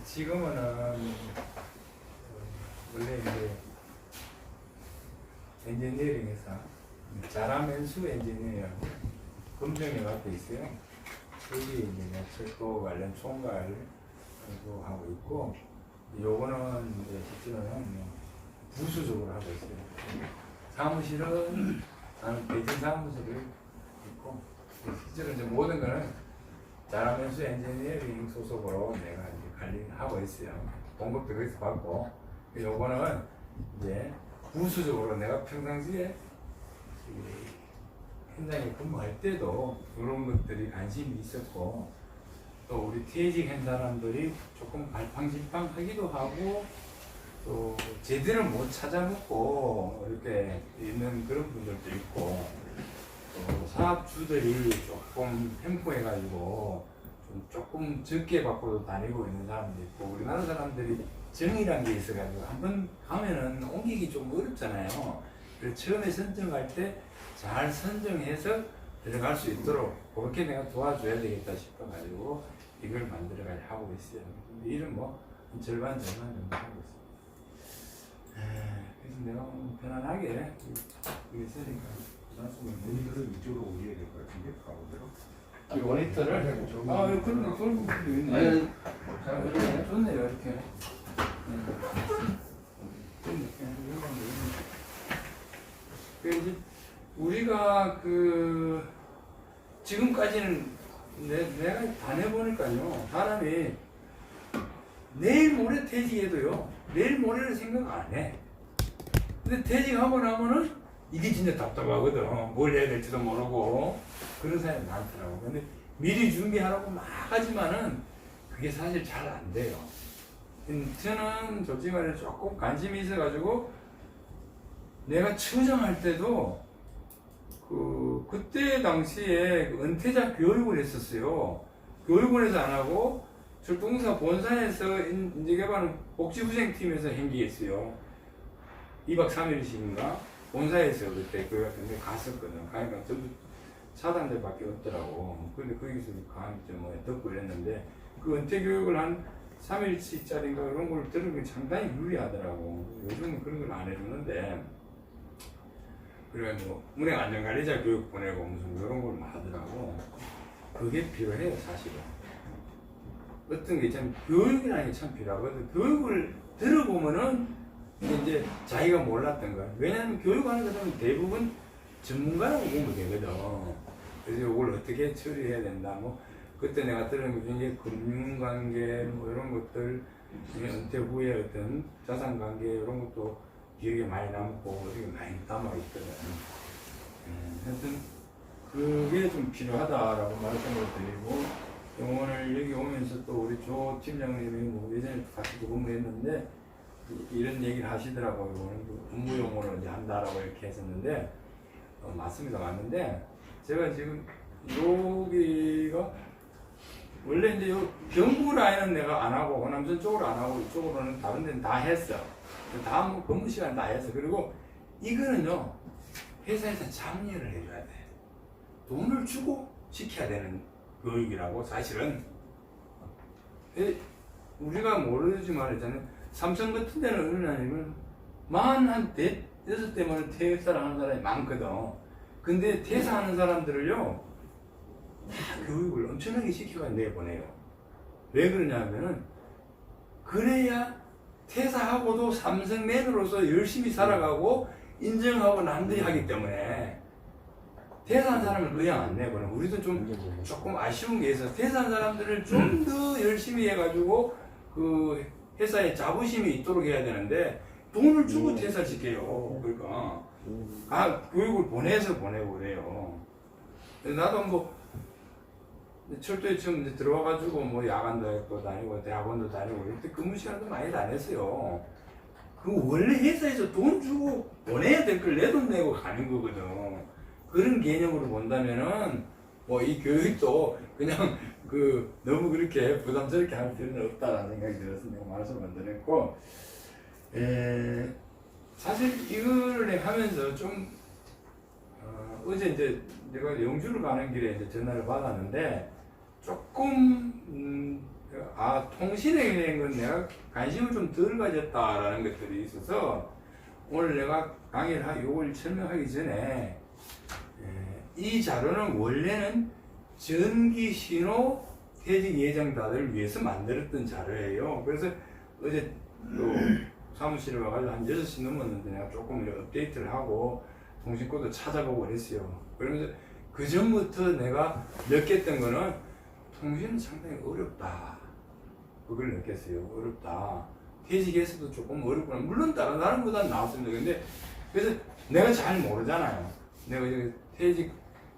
지금은 원래 이제 엔지니어링 회사 자라맨수 엔지니어라고 금정역 앞에 있어요. 여기 이제 철도 관련 총괄을 하고 있고, 요거는 이제 실제로는 부수적으로 하고 있어요. 사무실은 나는 대진 사무실을 있고, 실제로 이제 모든 거는 자라맨수 엔지니어링 소속으로 내가 이제 관리하고 있어요. 봉급도 거기서 받고, 요거는 이제 부수적으로 내가 평상시에 현장에 근무할 때도 이런 것들이 관심이 있었고, 또 우리 퇴직한 사람들이 조금 갈팡질팡하기도 하고, 또 제대로 못 찾아먹고 이렇게 있는 그런 분들도 있고, 또 사업주들이 조금 횡포해가지고 조금 적게 받고도 다니고 있는 사람도 있고, 우리나라 사람들이 정이란 게 있어가지고 한번 가면은 옮기기 좀 어렵잖아요. 그래서 처음에 선정할 때 잘 선정해서 들어갈 수 있도록 그렇게 내가 도와줘야 되겠다 싶어가지고 이걸 만들어가지고 하고 있어요. 일은 뭐 절반 정도 하고 있어요. 그래서 내가 편안하게 이게 있으니까 나중에 모니터를 이쪽으로 올려야 될 것 같은데 가운데로. 모니터를 그런 분도 있네. 좋네요 이렇게. 그래서 우리가 지금까지는 내가 다 내보니까요, 사람이 내일 모레 퇴직해도요 내일 모레를 생각 안 해. 근데 퇴직하고 나면은 이게 진짜 답답하거든. 뭘 해야 될지도 모르고 그런 사람이 많더라고. 근데 미리 준비하라고 막 하지만은 그게 사실 잘 안 돼요. 저는 솔직히 말해 조금 관심이 있어가지고 내가 처정할 때도 그때 당시에 은퇴자 교육을 했었어요. 교육을 해서 안 하고 철도공사 본사에서 인재개발 복지후생팀에서 행기했어요. 2박 3일씩인가 본사에서 그때 교육했는데 갔었거든. 가니까 저도 차단대밖에 없더라고. 근데 거기서 강의점 듣고 이랬는데 그 은퇴 교육을 한 3일씩짜리인가 그런 걸 들은 게 상당히 유리하더라고. 요즘은 그런 걸 안 해주는데, 그래가지고 운행안전관리자 교육 보내고 무슨 이런 걸 하더라고. 그게 필요해요 사실은. 어떤 게 참 교육이라는 게 참 필요하거든. 교육을 들어보면은 이제 자기가 몰랐던 거야. 왜냐하면 교육하는 것은 대부분 전문가라고 보면 되거든. 그래서 이걸 어떻게 처리해야 된다. 뭐 그때 내가 들은 것 중에 금융관계 뭐 이런 것들, 은퇴 후에 어떤 자산관계 이런 것도 기억에 많이 남고 되게 많이 남아있거든. 하여튼 그게 좀 필요하다라고 말씀을 드리고, 오늘 여기 오면서 또 우리 조 팀장님이 뭐 예전에 같이 근무했는데 이런 얘기를 하시더라고요. 업무용으로 이제 한다라고 이렇게 했었는데, 맞습니다. 맞는데 제가 지금 여기가 원래 이제 요 경부 라인은 내가 안 하고 호남선 쪽으로 안 하고 이쪽으로는 다른 데는 다 했어. 다음 근무 시간 다 했어. 그리고 이거는요 회사에서 참여를 해줘야 돼. 돈을 주고 시켜야 되는 교육이라고 사실은. 우리가 모르지만 있잖아요. 삼성 같은 데는 어느 날이면 한 6대만 퇴사하는 사람이 많거든. 근데 퇴사하는 사람들을요 다 교육을 엄청나게 시켜가지고 내보내요. 왜 그러냐면은 그래야 퇴사하고도 삼성맨으로서 열심히 살아가고 인정하고 남들이 하기 때문에. 퇴사한 사람을 의향 안 내보내. 우리도 조금 아쉬운 게 있어. 퇴사한 사람들을 좀 더 열심히 해가지고 그 회사에 자부심이 있도록 해야 되는데 돈을 주고 퇴사시켜요. 그러니까 교육을 보내고 그래요. 나도 뭐 철도에 처음 이제 들어와가지고 뭐 야간도 했고 다니고 대학원도 다니고 이때 근무 시간도 많이 다녔어요. 그 원래 회사에서 돈 주고 보내야 될 걸 내 돈 내고 가는 거거든. 그런 개념으로 본다면은 뭐 이 교육도 그냥 너무 그렇게 부담스럽게 할 필요는 없다라는 생각이 들어서 내가 말씀을 드렸고, 사실 이걸 하면서 좀 어제 이제 내가 영주를 가는 길에 이제 전화를 받았는데 조금 통신에 대한 건 내가 관심을 좀 덜 가졌다라는 것들이 있어서 오늘 내가 강의를 요걸 설명하기 전에 이 자료는 원래는 전기 신호 퇴직 예정자들을 위해서 만들었던 자료예요. 그래서 어제 또 사무실에 와가지고 한 6시 넘었는데 내가 조금 이렇게 업데이트를 하고 통신코드 찾아보고 그랬어요. 그러면서 그 전부터 내가 느꼈던 거는 통신은 상당히 어렵다. 그걸 느꼈어요. 어렵다. 퇴직에서도 조금 어렵구나. 물론 다른 사람보다는 나왔습니다. 근데 그래서 내가 잘 모르잖아요. 내가 이제 퇴직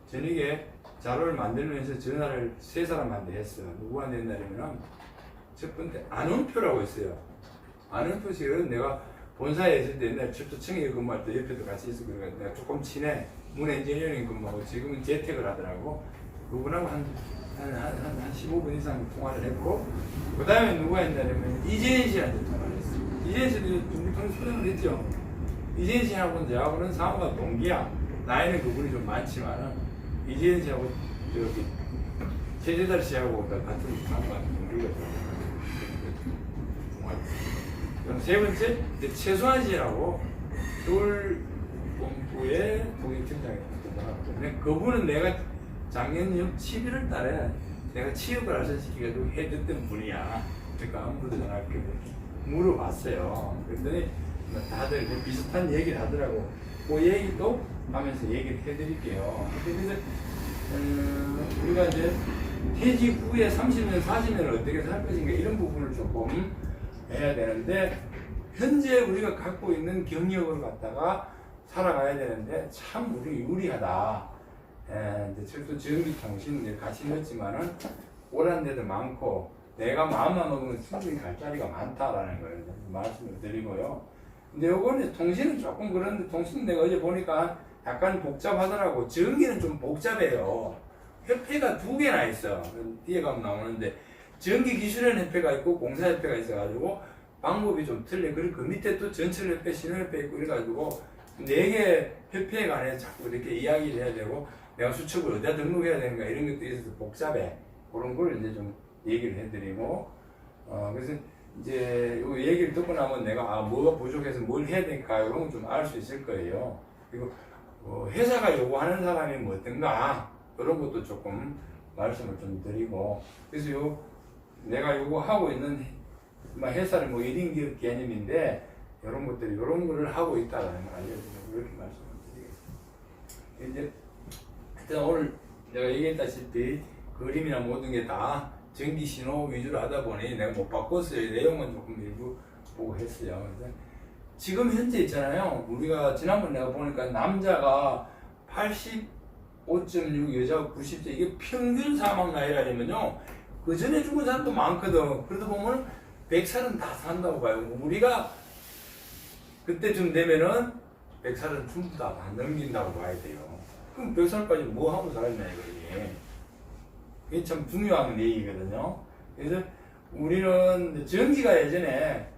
저녁에 자료를 만들면서 전화를 3사람한테 했어. 누구한테 했냐면 첫 번째 안원표라고 있어요. 안원표 씨는 내가 본사에 있을 때 옛날 철도청에 근무할 때 옆에도 같이 있었고 내가 조금 친해. 문 엔지니어링 근무하고 지금은 재택을 하더라고. 그분하고 한 15분 이상 통화를 했고 그 다음에 누가 했냐면 이재인 씨한테 통화를 했어. 이재인 씨도 우리 소장을 했죠. 이재인 씨하고는 저하고는 상호가 동기야. 나이는 그분이 좀 많지만은 이재인 씨하고 저기 최재달 씨하고 같은 상호가 동기거든요. 그럼 세 번째 최수환 씨라고 서울본부의 통일팀장이 근데 그분은 내가 작년 11월 달에 내가 취업을 하선시키가지고 해줬던 분이야. 그러니까 아무도 전화를 물어봤어요. 그랬더니 다들 비슷한 얘기를 하더라고. 그 얘기도 하면서 얘기를 해드릴게요. 그래서 우리가 이제 퇴직 후에 30년, 40년을 어떻게 살 것인가 이런 부분을 조금 해야 되는데 현재 우리가 갖고 있는 경력을 갖다가 살아가야 되는데 참 우리 유리하다. 이제 철도 전기통신 같이 넣었지만은 오란 데도 많고 내가 마음만 먹으면 충분히 갈 자리가 많다라는 걸 말씀을 드리고요. 근데 요거는 통신은 조금 그런데 통신 내가 어제 보니까 약간 복잡하더라고. 전기는 좀 복잡해요. 협회가 2개나 있어. 뒤에 가면 나오는데 전기기술원 협회가 있고 공사협회가 있어가지고 방법이 좀 틀려. 그리고 그 밑에 또 전철협회, 신호협회 있고 이래가지고 4개 협회에 관해서 자꾸 이렇게 이야기를 해야 되고 내가 수첩을 어디다 등록해야 되는가 이런 것도 있어서 복잡해. 그런 걸 이제 좀 얘기를 해드리고 그래서 이제 요 얘기를 듣고 나면 내가 뭐가 부족해서 뭘 해야 될까 이런 거 좀 알 수 있을 거예요. 그리고 회사가 요구하는 사람이 뭐 어떤가 그런 것도 조금 말씀을 좀 드리고 그래서 내가 요구하고 있는 회사를 1인 기업 개념인데 이런 것들이 이런 거를 하고 있다라는 걸 알려드리고 이렇게 말씀을 드리겠습니다. 이제 하여튼 오늘 내가 얘기했다시피 그림이나 모든 게 다 전기 신호 위주로 하다 보니 내가 못 바꿨어요. 내용은 조금 일부 보고 했어요. 그래서 지금 현재 있잖아요. 우리가 지난번 내가 보니까 남자가 85.6, 여자가 90세 이게 평균 사망 나이라면요. 그 전에 죽은 사람도 많거든. 그러다 보면 100살은 다 산다고 봐요. 우리가 그때쯤 되면은 100살은 전부 다 넘긴다고 봐야 돼요. 그럼 100살까지 뭐 하고 살았냐 이거지. 그게 참 중요한 얘기거든요. 그래서 우리는 전기가 예전에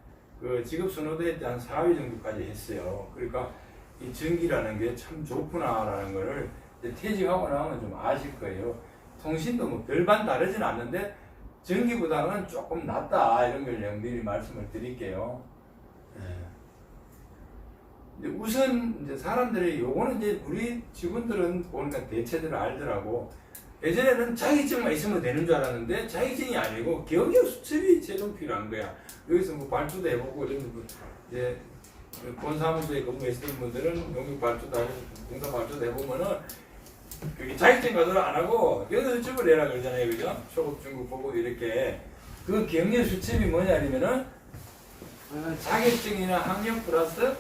그 직업 선호도에 대한 4위 정도까지 했어요. 그러니까 이 전기라는 게 참 좋구나라는 거를 퇴직하고 나면 좀 아실 거예요. 통신도 뭐 별반 다르진 않는데 전기보다는 조금 낫다 이런 걸 미리 말씀을 드릴게요. 이제 우선 이제 사람들이 요거는 이제 우리 직원들은 보니까 대체들 알더라고. 예전에는 자격증만 있으면 되는 줄 알았는데 자격증이 아니고 경력 수첩이 제일 필요한 거야. 여기서 뭐 발주도 해보고 이런 이제 본사무소에 근무했던 분들은 용역 발주도 하고 공사 발주도 해보면은 여기 자격증 가서는 안 하고 경력 수첩을 해라 그러잖아요, 그죠? 초급, 중급 보고 이렇게 그 경력 수첩이 뭐냐면은 자격증이나 학력 플러스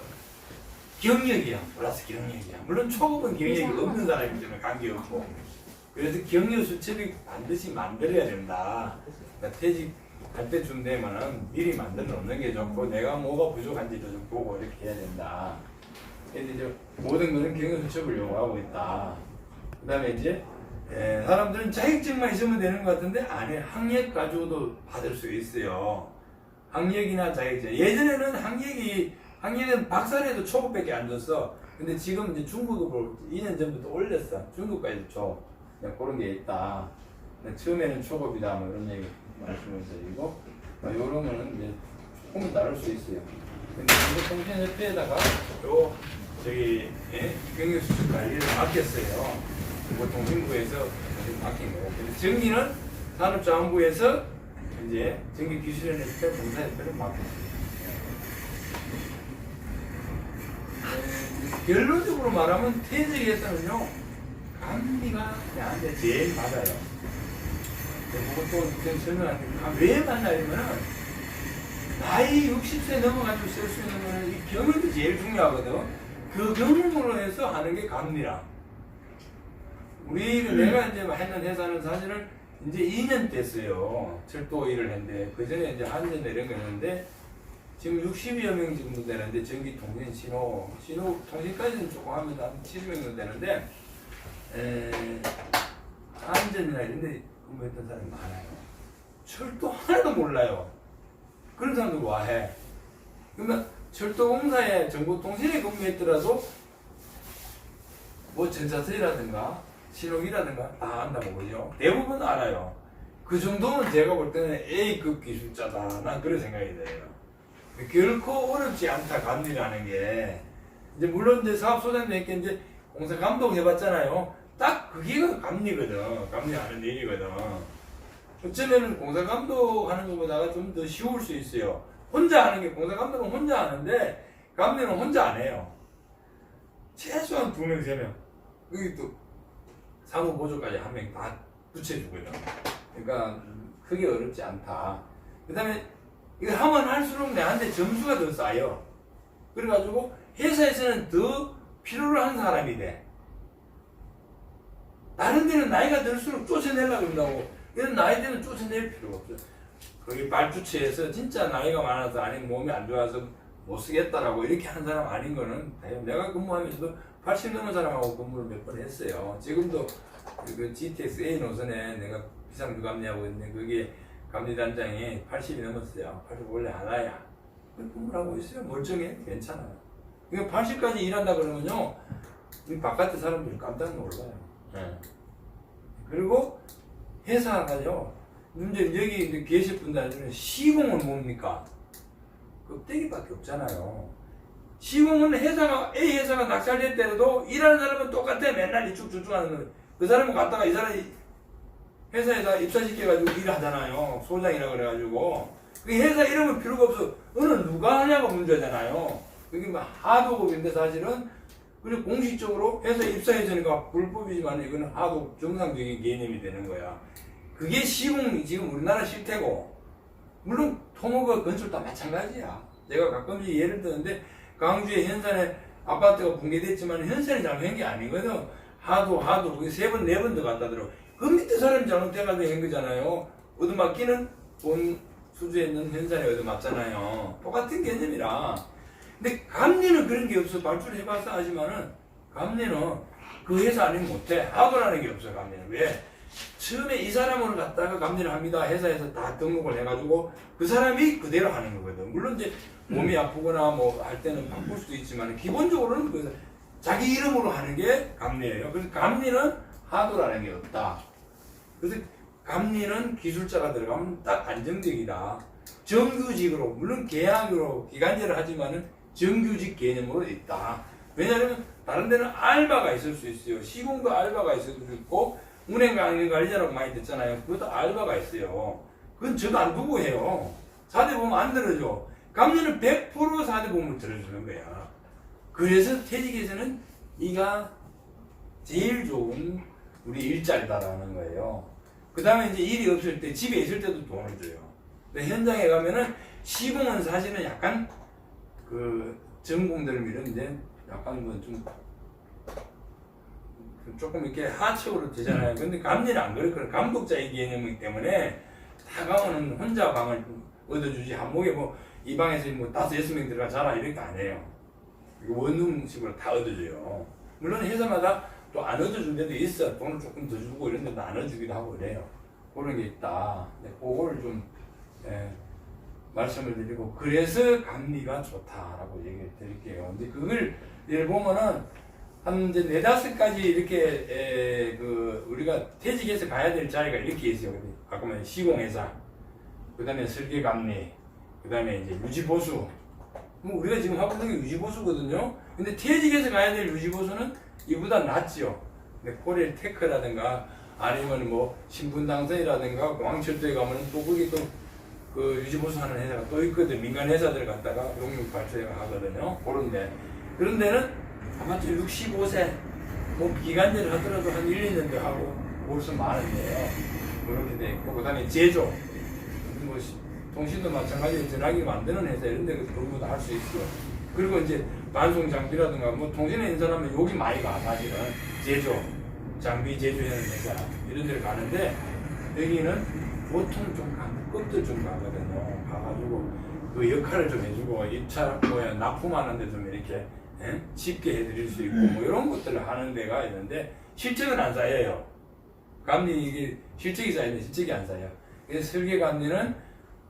경력이야. 플러스 경력이야. 물론 초급은 경력이 없는 사람이기 때문에 관계없고. 그래서 경력 수첩이 반드시 만들어야 된다. 그러니까 퇴직할 때쯤 되면은 미리 만들어 놓는 게 좋고 내가 뭐가 부족한지도 좀 보고 이렇게 해야 된다. 그래서 이제 모든 거는 경력 수첩을 요구하고 있다. 그 다음에 이제 사람들은 자격증만 있으면 되는 것 같은데 안에 학력 가지고도 받을 수 있어요. 학력이나 자격증. 예전에는 학력은 박사에도 초급밖에 안 줬어. 근데 지금 이제 중급으로 2년 전부터 올렸어. 중급까지 줘. 그런 게 있다. 처음에는 초급이다 뭐 이런 얘기 말씀을 드리고 이런 거는 이제 조금 다를 수 있어요. 근데 정보통신협회에다가 요 저기 경영수출 관리를 맡겼어요. 정보통신부에서 맡긴 거예요. 근데 전기는 산업자원부에서 이제 전기기술연협회 공사협회를 맡겼어요. 결론적으로 말하면 퇴직에서는요 감리가 나한테 제일 맞아요. 그것도 좀 설명할게요. 왜 맞냐면은 나이 60세 넘어가지고 쓸 수 있는 거는 이 경험이 제일 중요하거든. 그 경험으로 해서 하는 게 감리라. 내가 이제 했는 회사는 사실은 이제 2년 됐어요. 철도 일을 했는데 그 전에 이제 한전 이런 거 했는데 지금 60여 명 정도 되는데 전기 통신 신호 통신까지는 조금 하면 한 70명 정도 되는데 한전이나 이런 데 근무했던 사람이 많아요. 철도 하나도 몰라요. 그런 사람들 와 해. 그러면 철도공사에 정보통신에 근무했더라도 뭐 전자서이라든가 신호기라든가 다 안다고 그러죠. 대부분 알아요. 그 정도는 제가 볼 때는 A급 기술자다. 난 그런 생각이 들어요. 결코 어렵지 않다, 감리라는 게. 이제 물론 이제 사업소장님께 이제 공사 감독 해봤잖아요. 딱 그게 감리거든. 감리하는 일이거든. 어쩌면은 공사 감독하는 것보다가 좀 더 쉬울 수 있어요. 혼자 하는 게, 공사 감독은 혼자 하는데, 감리는 혼자 안 해요. 최소한 2명, 3명. 여기 또 사무보조까지 1명 다 붙여주거든. 그러니까 크게 어렵지 않다. 그 다음에 이거 하면 할수록 내한테 점수가 더 쌓여. 그래가지고 회사에서는 더 필요로 한 사람이 돼. 다른 데는 나이가 들수록 쫓아내려고 그런다고. 이런 나이 때는 쫓아낼 필요가 없어. 거기 발주처에서 진짜 나이가 많아서 아니면 몸이 안 좋아서 못 쓰겠다라고 이렇게 한 사람 아닌 거는 내가 근무하면서도 80 넘은 사람하고 근무를 몇 번 했어요. 지금도 그 GTX A 노선에 내가 비상주감리하고 있는데 그게 감리단장이 80이 넘었어요. 80 원래 하나야. 근무를 하고 있어요. 멀쩡해. 괜찮아요. 그러니까 80까지 일한다 그러면요. 이 바깥에 사람들이 깜짝 놀라요. 네. 그리고 회사가요. 문제 여기 계실 분들은 시공은 뭡니까? 껍데기밖에 없잖아요. 시공은 회사가 A 회사가 낙찰됐더라도 일하는 사람은 똑같아. 맨날 이쪽 저쪽 하는 거. 그 사람은 갔다가 이 사람이 회사에다 입사시켜가지고 일하잖아요. 소장이라 그래가지고. 그 회사 이름은 필요가 없어. 너는 누가 하냐가 문제잖아요. 그게 뭐 하도급인데 사실은 그리고 공식적으로 회사 입사해주니까 불법이지만 이거는 하도 정상적인 개념이 되는 거야. 그게 시공이 지금 우리나라 실태고, 물론 토목과 건설 다 마찬가지야. 내가 가끔씩 예를 드는데 강주의 현산에 아파트가 붕괴됐지만 현산이 잘못한 게 아니거든. 하도 그게 3번 4번 더 갖다 들어. 그 밑에 사람이 잘못해가지고 한 거잖아요. 얻어맞기는 본 수주에 있는 현산에 얻어맞잖아요. 똑같은 개념이라. 근데 감리는 그런 게 없어. 발주를 해봐서 하지만은 감리는 그 회사 아니면 못해. 하도라는 게 없어. 감리는. 왜? 처음에 이 사람으로 갖다가 감리를 합니다. 회사에서 다 등록을 해가지고 그 사람이 그대로 하는 거거든. 물론 이제 몸이 아프거나 뭐 할 때는 바꿀 수도 있지만 기본적으로는 그 자기 이름으로 하는 게 감리예요. 그래서 감리는 하도라는 게 없다. 그래서 감리는 기술자가 들어가면 딱 안정적이다. 정규직으로, 물론 계약으로 기간제를 하지만은 정규직 개념으로 있다. 왜냐하면 다른 데는 알바가 있을 수 있어요. 시공도 알바가 있을 수 있고, 운행관리자라고 많이 듣잖아요. 그것도 알바가 있어요. 그건 저도 안 두고 해요. 4대 보험 안 들어줘. 감리는 100% 4대 보험을 들어주는 거야. 그래서 퇴직에서는 이가 제일 좋은 우리 일자리다라는 거예요. 그 다음에 이제 일이 없을 때, 집에 있을 때도 돈을 줘요. 근데 현장에 가면은 시공은 사실은 약간 그 전공들을 미는데 약간 뭐 좀 조금 이렇게 하층으로 되잖아요. 근데 감리는 안 그렇거든요. 감독자의 개념이기 때문에 다 가면은 혼자 방을 얻어주지. 한목에 뭐 이 방에서 뭐 5, 6명 들어가 자라 이렇게 안 해요. 원룸식으로 다 얻어줘요. 물론 회사마다 또 안 얻어준 데도 있어. 돈을 조금 더 주고 이런 데도 안 얻어주기도 하고 그래요. 그런 게 있다. 그거를 좀 말씀을 드리고, 그래서 감리가 좋다라고 얘기를 드릴게요. 근데 그걸 예를 보면은 한 이제 4-5가지 이렇게 우리가 퇴직해서 가야 될 자리가 이렇게 있어요. 아까 말한 시공회사, 그 다음에 설계감리, 그 다음에 이제 유지보수. 뭐 우리가 지금 하고 있는 게 유지보수거든요. 근데 퇴직해서 가야 될 유지보수는 이보다 낫죠. 근데 코레일 테크라든가 아니면 뭐 신분당선이라든가 왕철도에 가면 또 거기 또 그 유지보수 하는 회사가 또 있거든. 민간 회사들 갔다가 용역발주회가 하거든요. 그런 데는 아마추어 65세 뭐 기간제를 하더라도 한 1-2년 더 하고 벌써 많은데요. 그렇게 돼 있고, 그 다음에 제조, 뭐 통신도 마찬가지로 전화기 만드는 회사 이런 데 근무도 할 수 있고, 그리고 이제 반송 장비라든가 뭐 통신에 인사하면 여기 많이 가. 사실은 제조, 장비 제조하는 회사 이런 데를 가는데, 여기는 보통 좀 급도 좀 가거든요. 가가지고 그 역할을 좀 해주고 입찰 뭐야 납품하는데 좀 이렇게 쉽게 해드릴 수 있고 뭐 이런 것들을 하는 데가 있는데 실적은 안 쌓여요. 감리 이게 실적이 쌓이는데 실적이 안 쌓여. 그래서 설계 감리는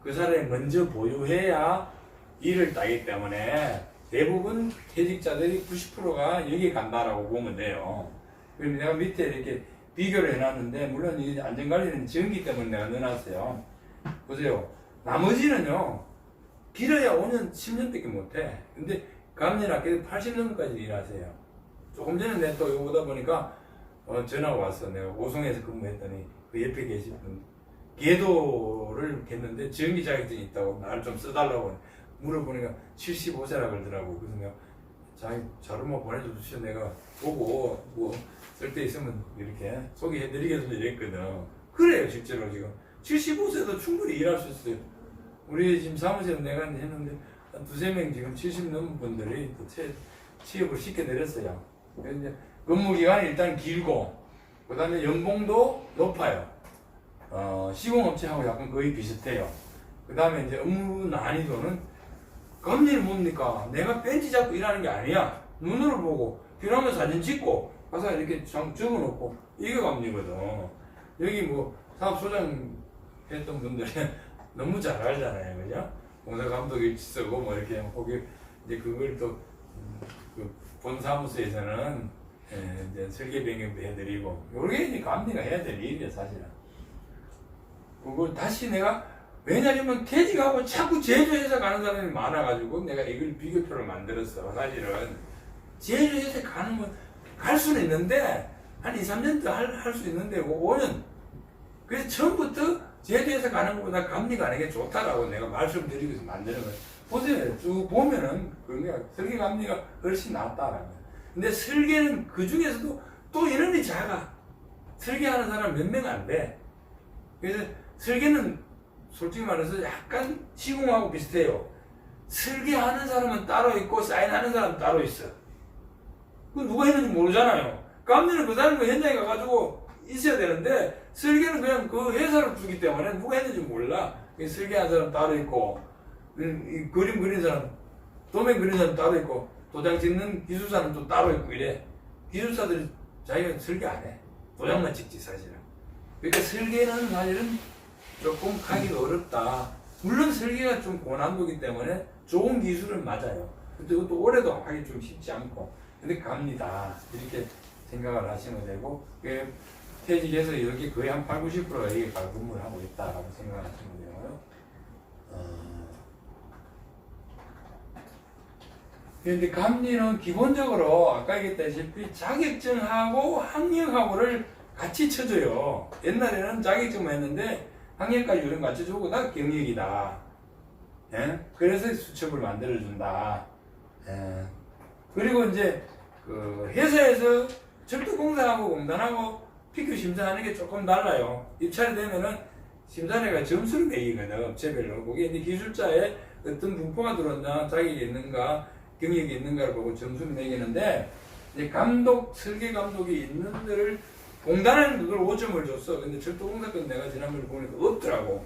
그 사람이 먼저 보유해야 일을 따기 때문에 대부분 퇴직자들이 90%가 여기 간다라고 보면 돼요. 그럼 내가 밑에 이렇게 비교를 해놨는데, 물론 이 안전관리는 전기 때문에 내가 넣어놨어요. 보세요. 나머지는요, 길어야 5년, 10년밖에 못해. 근데 감리나 그래도 80년까지 일하세요. 조금 전에 내가 또 오다 보니까 전화가 왔어. 내가 오송에서 근무했더니 그 옆에 계신 분 계도를 했는데 전기 자격증이 있다고 나를 좀 써달라고 물어보니까 75세라 그러더라고. 그래서 내가 자기 자료만 보내주시면 내가 보고 뭐 쓸 때 있으면 이렇게 소개해드리겠습니다 이랬거든. 그래요. 실제로 지금 75세도 충분히 일할 수 있어요. 우리 지금 사무실에 내가 했는데 한 2-3명 지금 70 넘은 분들이 또 취업을 시켜드렸어요. 그래서 이제 근무기간이 일단 길고, 그 다음에 연봉도 높아요. 시공업체하고 약간 거의 비슷해요. 그 다음에 이제 업무 난이도는, 감리는 뭡니까? 내가 벤치 잡고 일하는 게 아니야. 눈으로 보고 필요하면 사진 찍고 가서 이렇게 적어놓고 이게 감리거든. 여기 뭐 사업소장 했던 분들이 너무 잘 알잖아요, 그죠? 공사감독 일지 쓰고 뭐 이렇게 거기 이제 그걸 또 본 사무소에서는 이제 설계 변경도 해드리고, 요게 이제 감리가 해야 될 일이에요, 사실은. 그걸 다시 내가, 왜냐하면 퇴직하고 자꾸 제조회사 가는 사람이 많아가지고 내가 이걸 비교표를 만들었어. 사실은 제조회사 가는 건 갈 수는 있는데 한 2-3년 더 할 수 있는데 5년. 그래서 처음부터 제조회사 가는 것보다 감리가 하는 게 좋다라고 내가 말씀드리고 해서 만드는 거예요. 보세요. 쭉 보면은 그러니까 설계 감리가 훨씬 낫다라는 거예요. 근데 설계는 그 중에서도 또 인원이 작아. 설계하는 사람 몇 명 안 돼. 그래서 설계는 솔직히 말해서 약간 시공하고 비슷해요. 설계하는 사람은 따로 있고 사인하는 사람은 따로 있어. 그 누가 했는지 모르잖아요. 감리는 그 사람이 현장에 가가지고 있어야 되는데, 설계는 그냥 그 회사를 주기 때문에 누가 했는지 몰라. 설계하는 사람 따로 있고, 이 그림 그리는 사람, 도면 그리는 사람 따로 있고, 도장 찍는 기술사는 또 따로 있고 이래. 기술사들이 자기가 설계 안 해. 도장만 찍지 사실은. 그러니까 설계는 사실은 조금 하기가 어렵다. 물론 설계가 좀 고난도기 때문에 좋은 기술은 맞아요. 근데 그것도 올해도 하기 좀 쉽지 않고. 근데 갑니다. 이렇게 생각을 하시면 되고, 퇴직해서 여기 거의 한 80-90%가 여기 가 근무를 하고 있다라고 생각하시면 되고요. 근데 감리는 기본적으로 아까 얘기했다시피 자격증하고 학력하고를 같이 쳐줘요. 옛날에는 자격증만 했는데 학력까지 이런 거 같이 주고 다 경력이다. 예? 그래서 수첩을 만들어준다. 예. 그리고 이제 그 회사에서 철도공사하고 공단하고 PQ 심사하는 게 조금 달라요. 입찰이 되면은 심사위가 점수를 매기거든, 업체별로. 그게 이제 기술자의 어떤 분포가 들어온다, 자격이 있는가, 경력이 있는가를 보고 점수를 매기는데, 이제 감독, 설계 감독이 있는 데를 공단은 그걸 5점을 줬어. 근데 철도공사 건 내가 지난번에 보니까 없더라고.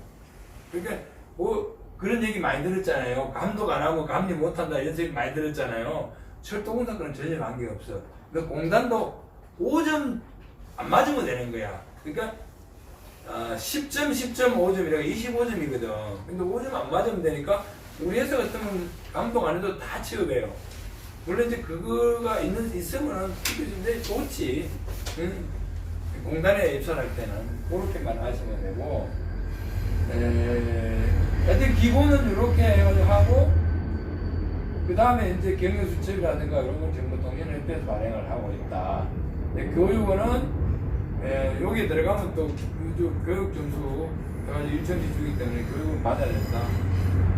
그러니까 뭐 그런 얘기 많이 들었잖아요. 감독 안 하고 감리 못 한다 이런 소리 많이 들었잖아요. 철도공사 거는 전혀 관계가 없어. 근데 공단도 5점 안 맞으면 되는 거야. 그러니까 10점, 10점, 5점이라고 25점이거든. 근데 5점 안 맞으면 되니까 우리 회사 같으면 감독 안 해도 다 취업해요. 물론 이제 그거가 있으면은 근데 좋지. 응? 공단에 입찰할 때는 그렇게만 하시면 되고, 하여튼 기본은 이렇게 해가지고 하고, 그 다음에 이제 경영수첩이라든가 이런 걸 전부 동년협회에서 발행을 하고 있다. 근데 교육은 여기 들어가면 또 교육 점수 해가지고 1천지 주기 때문에 교육을 받아야 된다.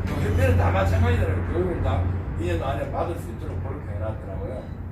또 협회는 다 마찬가지더라고요. 교육을 다 2년 안에 받을 수 있도록 그렇게 해놨더라고요.